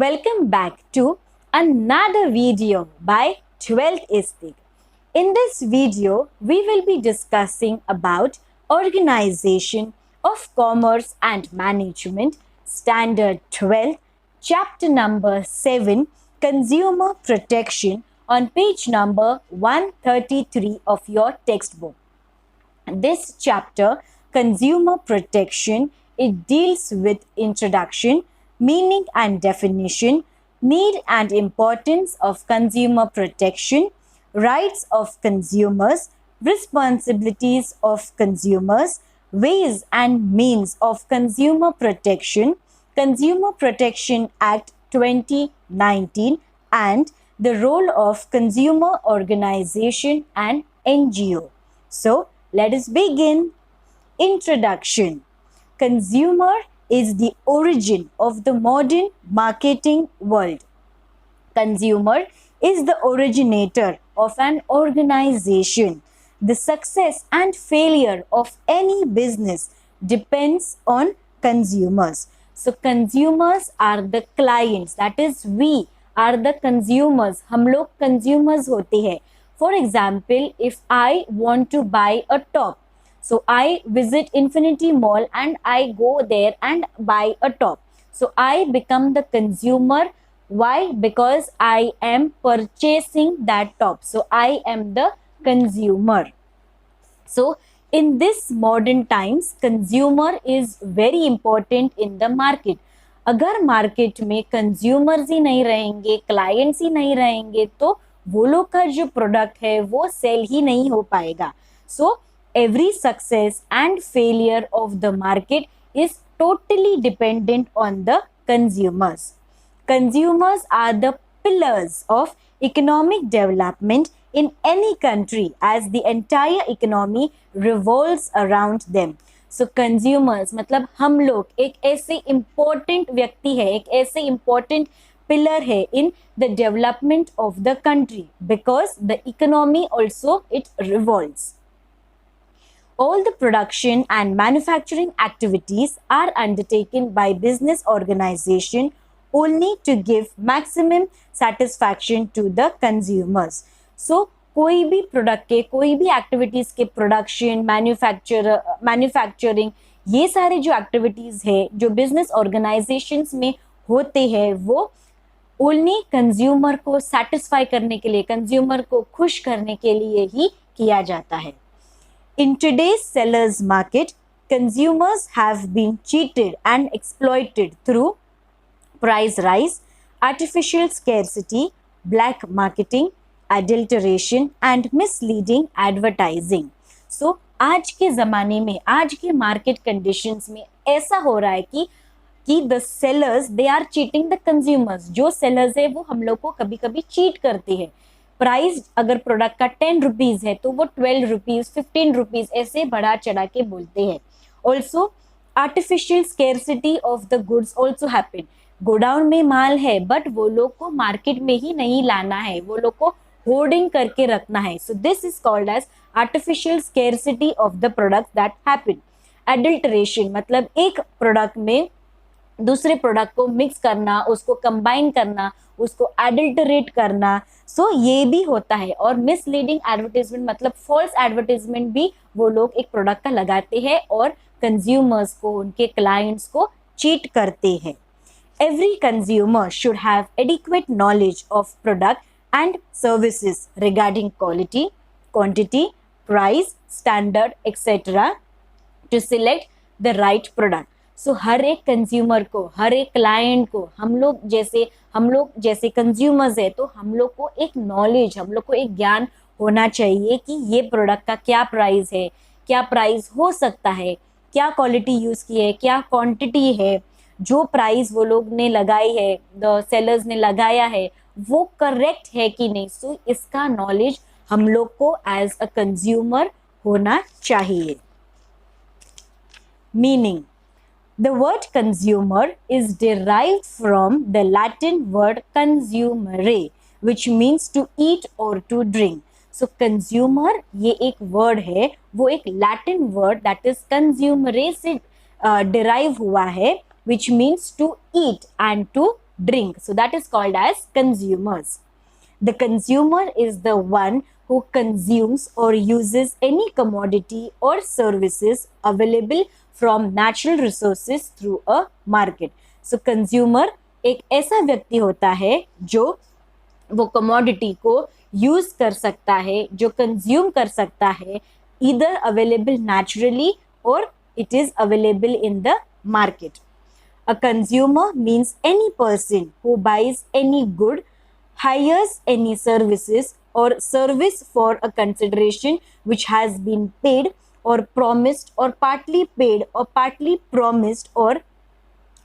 Welcome back to another video by 12th Istik. In this video, we will be discussing about Organization of Commerce and Management, Standard 12, Chapter number 7, Consumer Protection on page number 133 of your textbook. This chapter, Consumer Protection, it deals with introduction, meaning and definition, need and importance of consumer protection, rights of consumers, responsibilities of consumers, ways and means of consumer protection, Consumer Protection Act 2019, and the role of consumer organization and NGO. So, let us begin. Introduction. Consumer is the origin of the modern marketing world. Consumer is the originator of an organization. The success and failure of any business depends on consumers. So consumers are the clients, that is we are the consumers. हम लोग consumers होते हैं. For example, if I want to buy a top, so I visit Infinity Mall and I go there and buy a top. So I become the consumer. Why? Because I am purchasing that top. So I am the consumer. So in this modern times, consumer is very important in the market. अगर market में consumers ही नहीं रहेंगे, clients ही नहीं रहेंगे, तो वो लोग का जो प्रोडक्ट है वो सेल ही नहीं हो पाएगा. सो every success and failure of the market is totally dependent on the consumers. Consumers are the pillars of economic development in any country as the entire economy revolves around them. So consumers मतलब हम लोग एक ऐसे important व्यक्ति है, एक ऐसे important pillar है in the development of the country because the economy also it revolves. All the production and manufacturing activities are undertaken by business organization only to give maximum satisfaction to the consumers. So कोई भी product के, कोई भी activities के production, manufacturing, ये सारे जो activities है जो बिजनेस ऑर्गेनाइजेशंस में होते हैं वो ओनली कंज्यूमर को सेटिस्फाई करने के लिए, कंज्यूमर को खुश करने के लिए ही किया जाता है. In today's seller's market, consumers have been cheated and exploited through price rise, artificial scarcity, black marketing, adulteration and misleading advertising. So, आज के ज़माने में, आज के मार्केट कंडीशंस में ऐसा हो रहा है कि the sellers they are cheating the consumers. जो sellers है वो हम लोग को कभी कभी चीट करते हैं. प्राइस अगर प्रोडक्ट का 10 रुपीज है तो वो 12 रुपीज, 15 रुपीज ऐसे बढ़ा चढ़ा के बोलते हैं. Also artificial scarcity of the goods also happen. Godown में माल है बट वो लोग को मार्केट में ही नहीं लाना है, वो लोग को होर्डिंग करके रखना है. So this is called as artificial scarcity of the product that happen. Adulteration मतलब एक प्रोडक्ट में दूसरे प्रोडक्ट को मिक्स करना, उसको कंबाइन करना, उसको एडल्टरेट करना. सो ये भी होता है. और मिसलीडिंग एडवर्टाइजमेंट मतलब फॉल्स एडवर्टाइजमेंट भी वो लोग एक प्रोडक्ट का लगाते हैं और कंज्यूमर्स को, उनके क्लाइंट्स को चीट करते हैं. Every consumer should have adequate knowledge of product and services regarding quality, quantity, price, standard etcetera to select the right product. So हर एक कंज्यूमर को, हर एक क्लाइंट को, हम लोग जैसे कंज्यूमर्स है तो हम लोग को एक नॉलेज, हम लोग को एक ज्ञान होना चाहिए कि ये प्रोडक्ट का क्या प्राइस है, क्या प्राइस हो सकता है, क्या क्वालिटी यूज़ की है, क्या क्वांटिटी है, जो प्राइस वो लोग ने लगाई है, द सेलर्स ने लगाया है वो करेक्ट है कि नहीं. सो इसका नॉलेज हम लोग को एज अ कंज्यूमर होना चाहिए. Meaning. The word consumer is derived from the Latin word consumere, which means to eat or to drink. So consumer ये एक word है, वो एक Latin word that is consumere से derive हुआ है, which means to eat and to drink. So that is called as consumers. The consumer is the one who consumes or uses any commodity or services available from natural resources through a market. So consumer एक ऐसा व्यक्ति होता है जो वो commodity को use कर सकता है, जो कंज्यूम कर सकता है, either available naturally or it is available in the market. A consumer means any person who buys any good, hires any services or service for a consideration which has been paid or promised or partly paid or partly promised or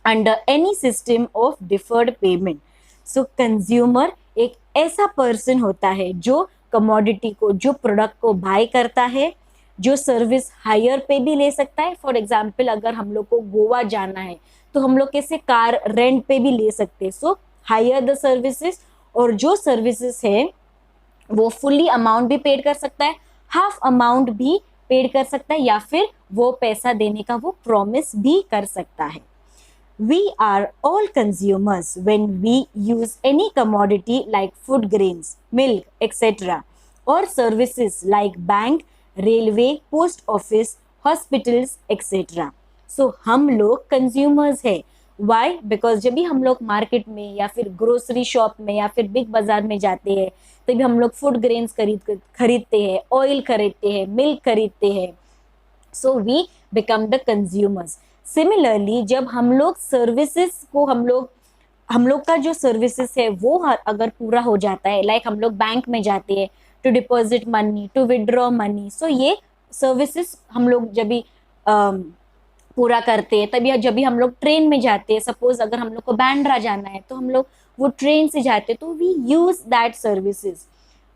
under any system of deferred payment. So consumer एक ऐसा person होता है जो commodity को, जो product को bye करता है, जो सर्विस हायर पे भी ले सकता है. फॉर एग्जाम्पल अगर हम लोग को गोवा जाना है तो हम लोग कैसे कार रेंट पे भी ले सकते हैं. सो हायर द सर्विसेज, और जो सर्विसेज है वो फुल्ली अमाउंट भी पेड कर सकता है, हाफ अमाउंट भी पेड कर सकता है, या फिर वो पैसा देने का वो प्रॉमिस भी कर सकता है. We are all consumers when we use any commodity like food grains, milk, etc. or services like bank, railway, post office, hospitals, etc. So हम लोग consumers है. Why? Because जब भी हम लोग मार्केट में या फिर ग्रोसरी शॉप में या फिर बिग बाजार में जाते हैं तभी हम लोग फूड ग्रेन्स खरीदते हैं, ऑयल खरीदते हैं, मिल्क खरीदते हैं. So we become the consumers. Similarly जब हम लोग सर्विसेज को हम लोग का जो सर्विसेज है वो अगर पूरा हो जाता है, लाइक हम लोग बैंक में जाते हैं to deposit money, to withdraw money, so ये सर्विसेज हम लोग जब भी पूरा करते हैं. तभी जब भी हम लोग ट्रेन में जाते हैं, सपोज अगर हम लोग को बांद्रा जाना है तो हम लोग वो ट्रेन से जाते हैं, तो वी यूज दैट सर्विसेज.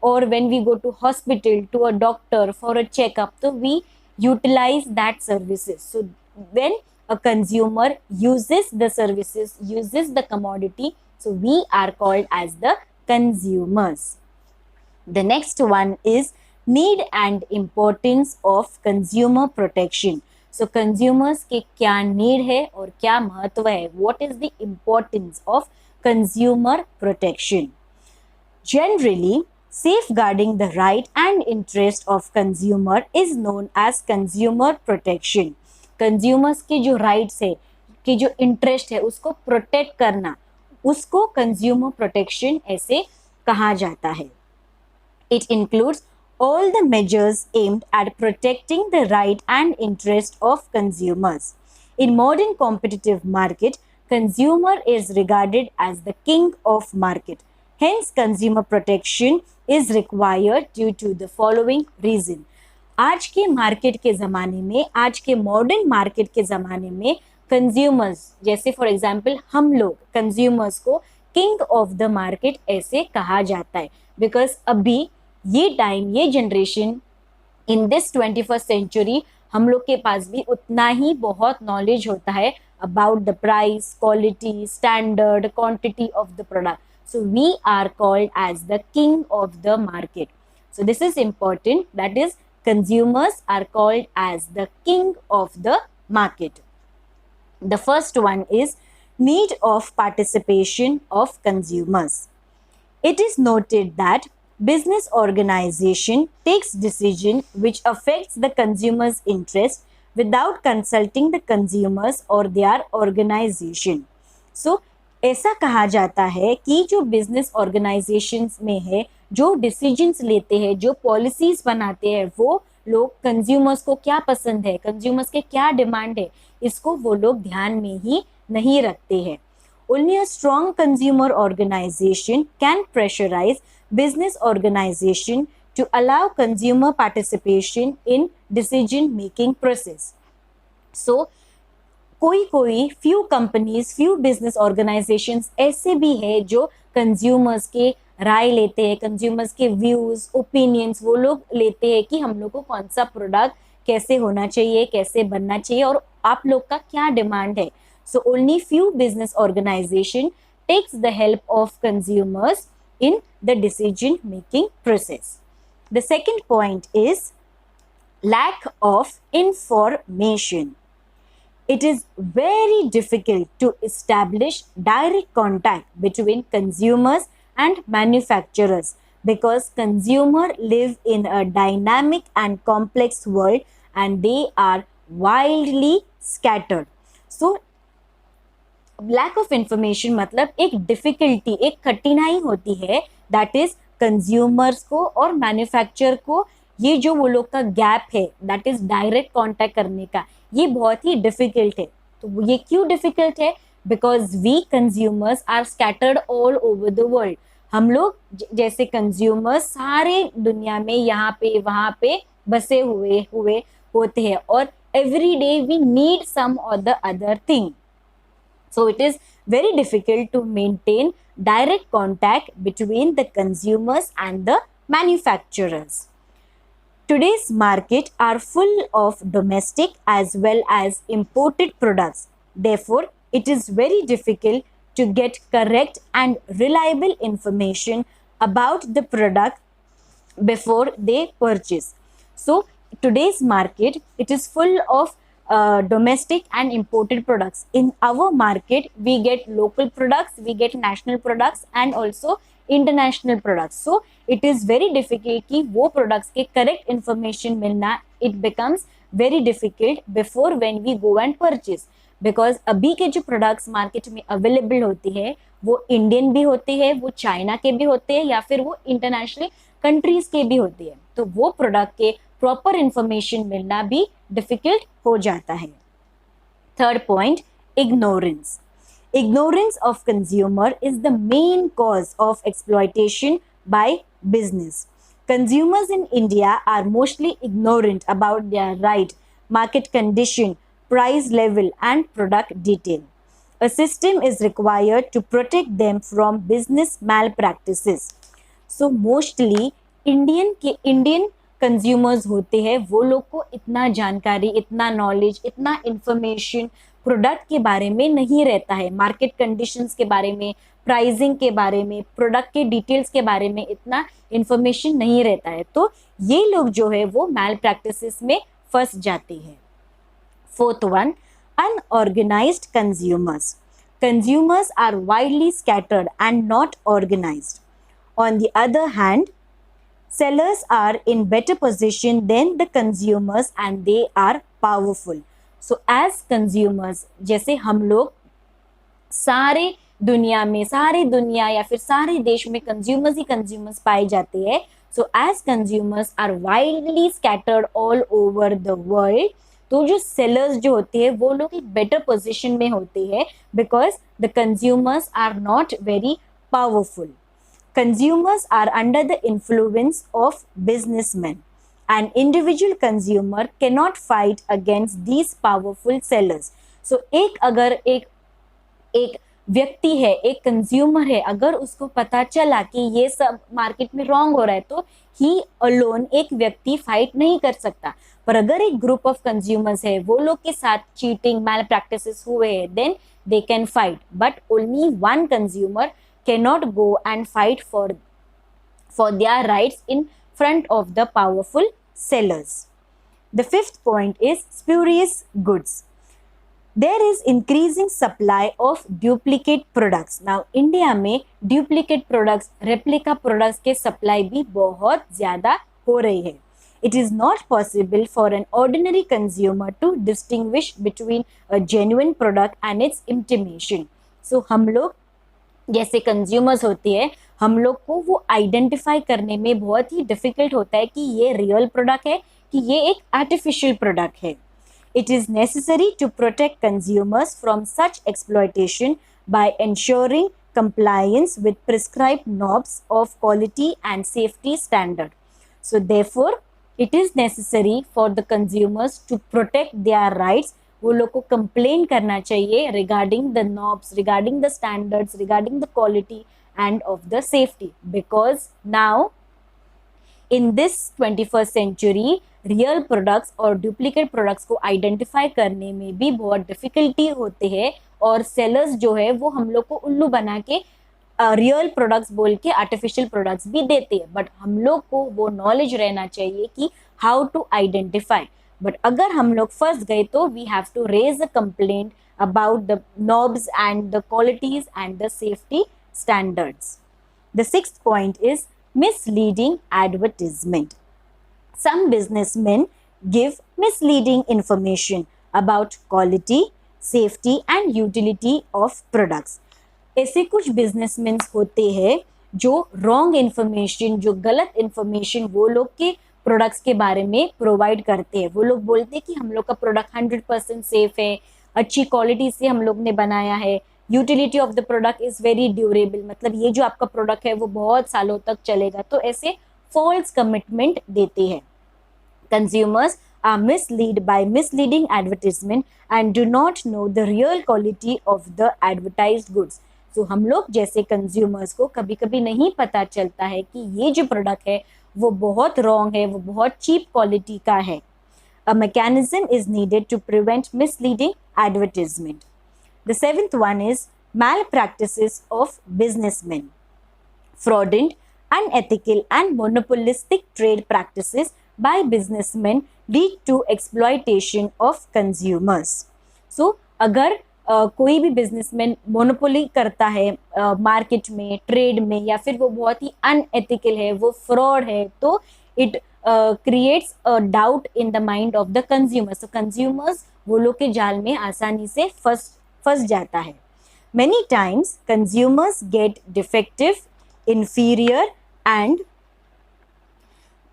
और when we go to hospital, to a doctor for a checkup, तो we utilise that services. So when a consumer uses the services, uses the commodity, so we are called as the consumers. The next one is need and importance of consumer protection. So consumers के क्या need है और क्या महत्व है, what is the importance of consumer protection. Generally, safeguarding the right and interest of consumer is known as consumer protection. Consumers के जो rights है, कि जो इंटरेस्ट है उसको प्रोटेक्ट करना, उसको कंज्यूमर प्रोटेक्शन ऐसे कहा जाता है. It includes all the measures aimed at protecting the right and interest of consumers. In modern competitive market, consumer is regarded as the king of market. Hence consumer protection is required due to the following reason. आज के market के ज़माने में, आज के modern market के ज़माने में कंज्यूमर्स, जैसे फॉर एग्जांपल हम लोग कंज्यूमर्स को किंग ऑफ द मार्केट ऐसे कहा जाता है. बिकॉज अभी ये टाइम, ये generation, in this 21st century हम लोग के पास भी उतना ही बहुत नॉलेज होता है about the price, quality, standard, quantity of the product. So we are called as the king of the market. So this is important, that is consumers are called as the king of the market. The first one is need of participation of consumers. It is noted that business organization takes decision which affects the consumer's interest without consulting the consumers or their organization. So ऐसा कहा जाता है कि जो business organisations में है, जो decisions लेते हैं, जो पॉलिसीज बनाते हैं, वो लोग कंज्यूमर्स को क्या पसंद है, कंज्यूमर्स के क्या डिमांड है, इसको वो लोग ध्यान में ही नहीं रखते हैं. Only a strong consumer organization can pressurize business organization to allow consumer participation in decision making process. So कोई few companies, few business organisations ऐसे भी है जो कंज्यूमर्स के राय लेते हैं, कंज्यूमर्स के व्यूज, ओपिनियंस वो लोग लेते हैं कि हम लोग को कौन सा प्रोडक्ट कैसे होना चाहिए, कैसे बनना चाहिए और आप लोग का क्या डिमांड है. So only few business organisation takes the help of consumers in the decision making process. The second point is lack of information. It is very difficult to establish direct contact between consumers and manufacturers because consumers live in a dynamic and complex world and they are wildly scattered. So lack of information मतलब एक difficulty, एक कठिनाई होती है, that is consumers को और manufacture को, ये जो वो लोग का गैप है दैट इज डायरेक्ट कांटेक्ट करने का, ये बहुत ही डिफिकल्ट है. तो ये क्यों डिफिकल्ट है? Because we consumers are scattered all over the world. हम लोग जैसे कंज्यूमर्स सारे दुनिया में यहाँ पे वहाँ पे बसे हुए हुए होते हैं और every day we need some or the other thing. So it is very difficult to maintain direct contact between the consumers and the manufacturers. Today's market are full of domestic as well as imported products. Therefore, it is very difficult to get correct and reliable information about the product before they purchase. So today's market, it is full of domestic and imported products. In our market, we get local products, we get national products and also international products. So it is very difficult कि वो products के correct information मिलना, it becomes very difficult before when we go and purchase. Because अभी के जो products market में available होती है वो Indian भी होते हैं, वो China के भी होते हैं या फिर वो international countries के भी होते हैं. तो वो product के प्रॉपर इंफॉर्मेशन मिलना भी डिफिकल्ट हो जाता है. Third point, ignorance. Ignorance of consumer is the main cause of exploitation by business. Consumers in India are mostly ignorant about their right, market condition, price level and product detail. A system is required to protect them from business malpractices. So mostly Indian consumers होते हैं, वो लोग को इतना जानकारी, इतना knowledge, इतना information product के बारे में नहीं रहता है, मार्केट कंडीशंस के बारे में, प्राइसिंग के बारे में, प्रोडक्ट के डिटेल्स के बारे में इतना इंफॉर्मेशन नहीं रहता है. तो ये लोग जो है वो मैल प्रैक्टिसेस में फंस जाते हैं. Fourth one, unorganised consumers. Consumers are widely scattered and not organised. On the other hand, sellers are in better position than the consumers and they are powerful. So as consumers, जैसे हम लोग सारे दुनिया या फिर सारे देश में कंज्यूमर्स पाए जाते हैं. So as consumers are widely scattered all over the world, तो जो sellers जो होते हैं वो लोग एक better position में होते हैं because the consumers are not very powerful. Consumers are under the influence of businessmen. An individual consumer cannot fight against these powerful sellers. So अगर एक व्यक्ति है, एक कंज्यूमर है, अगर उसको पता चला कि ये सब मार्केट में रॉन्ग हो रहा है तो ही अलोन, एक व्यक्ति फाइट नहीं कर सकता. पर अगर एक ग्रुप ऑफ कंज्यूमर्स है, वो लोग के साथ चीटिंग, मैल प्रैक्टिसेस हुए हैं, then they can fight. But only one consumer cannot go and fight for their rights in front of the powerful sellers. The fifth point is spurious goods. There is increasing supply of duplicate products. Now India में duplicate products, replica products के supply भी बहुत ज़्यादा हो रही है. It is not possible for an ordinary consumer to distinguish between a genuine product and its imitation. So हम लोग जैसे कंज्यूमर्स होती है, हम लोग को वो आइडेंटिफाई करने में बहुत ही डिफिकल्ट होता है कि ये रियल प्रोडक्ट है कि ये एक आर्टिफिशियल प्रोडक्ट है. It is necessary to protect consumers from such exploitation by ensuring compliance with prescribed norms of quality and safety standard. So therefore, it is necessary for the consumers to protect their rights. वो लोग को complain करना चाहिए regarding the knobs, regarding the standards, regarding the quality and of the safety. Because now in this 21st century real products और duplicate products को identify करने में भी बहुत डिफिकल्टी होते हैं और सेलर्स जो है वो हम लोग को उल्लू बना के रियल प्रोडक्ट्स बोल के आर्टिफिशियल प्रोडक्ट्स भी देते हैं. बट हम लोग को वो नॉलेज रहना चाहिए कि हाउ टू आइडेंटिफाई. बट अगर हम लोग फंस गए तो we have to raise a complaint about the knobs and the qualities and the safety standards. The sixth point is misleading advertisement. Some businessmen give misleading information about quality, safety and utility of products. ऐसे कुछ businessman होते हैं जो wrong information, जो गलत information वो लोग के प्रोडक्ट्स के बारे में प्रोवाइड करते हैं. वो लोग बोलते हैं कि हम लोग का प्रोडक्ट 100% सेफ है, अच्छी क्वालिटी से हम लोग ने बनाया है, utility of the product is very durable, मतलब ये जो आपका प्रोडक्ट है वो बहुत सालों तक चलेगा. तो ऐसे फॉल्स कमिटमेंट देते हैं. Consumers are misled by misleading advertisement and do not know the real quality of the advertised goods. So हम लोग जैसे कंज्यूमर्स को कभी कभी नहीं पता चलता है कि ये जो प्रोडक्ट है वो बहुत रॉन्ग है, वो बहुत चीप क्वालिटी का है. A mechanism is needed to prevent misleading advertisement. The seventh one is malpractices of businessmen. Fraudulent, unethical and monopolistic trade practices by businessmen lead to exploitation of consumers. So अगर कोई भी businessman monopoly करता है market में, trade में, या फिर वो बहुत ही अनएथिकल है, वो फ्रॉड है, तो it creates a doubt in the mind of the consumer. So consumers वो लोग के जाल में आसानी से फंस जाता है. Many times consumers get defective, inferior and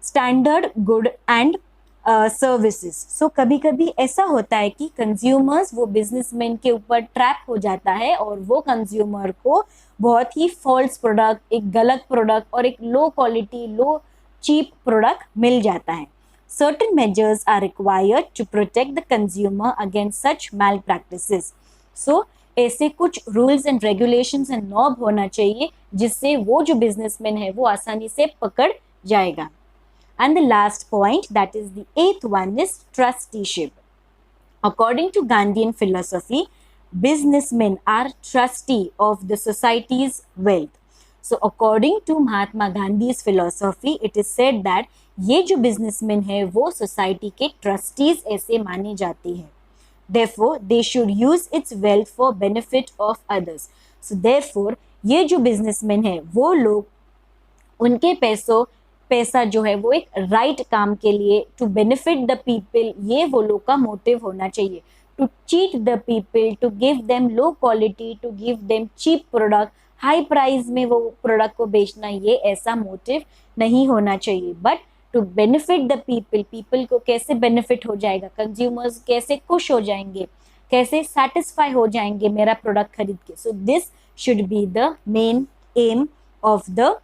standard good and सर्विसेज. सो कभी कभी ऐसा होता है कि कंज्यूमर्स वो बिजनेसमैन के ऊपर ट्रैप हो जाता है और वो कंज्यूमर को बहुत ही फॉल्स प्रोडक्ट, एक गलत प्रोडक्ट और एक लो क्वालिटी, लो cheap product मिल जाता है. Certain measures are required to protect the consumer against such malpractices. So ऐसे कुछ rules and regulations and knob होना चाहिए जिससे वो जो businessman है वो आसानी से पकड़ जाएगा. And the last point, that is the eighth one, is trusteeship. According to Gandhian philosophy, businessmen are trustee of the society's wealth. So according to Mahatma Gandhi's philosophy, it is said that ये जो businessman है वो society के trustees ऐसे माने जाते हैं. Therefore, they should use its wealth for benefit of others. So therefore, ये जो बिजनेसमैन है वो लोग, उनके पैसा जो है वो एक राइट काम के लिए, टू बेनिफिट द पीपल, ये वो लोग का मोटिव होना चाहिए. To cheat the people, to give them low quality, to give them cheap product, high price में वो प्रोडक्ट को बेचना, ये ऐसा मोटिव नहीं होना चाहिए. But to benefit the people, people को कैसे बेनिफिट हो जाएगा, कंज्यूमर्स कैसे खुश हो जाएंगे, कैसे सेटिस्फाई हो जाएंगे मेरा प्रोडक्ट खरीद के. So this should be the main M of the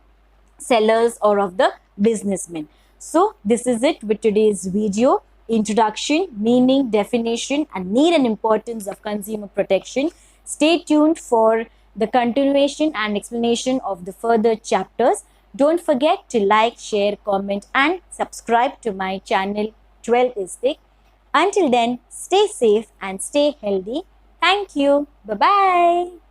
sellers or of the businessmen. So this is it with today's video. Introduction, meaning, definition and need and importance of consumer protection. Stay tuned for the continuation and explanation of the further chapters. Don't forget to like, share, comment and subscribe to my channel 12th is Thick. Until then, stay safe and stay healthy. Thank you. Bye-bye.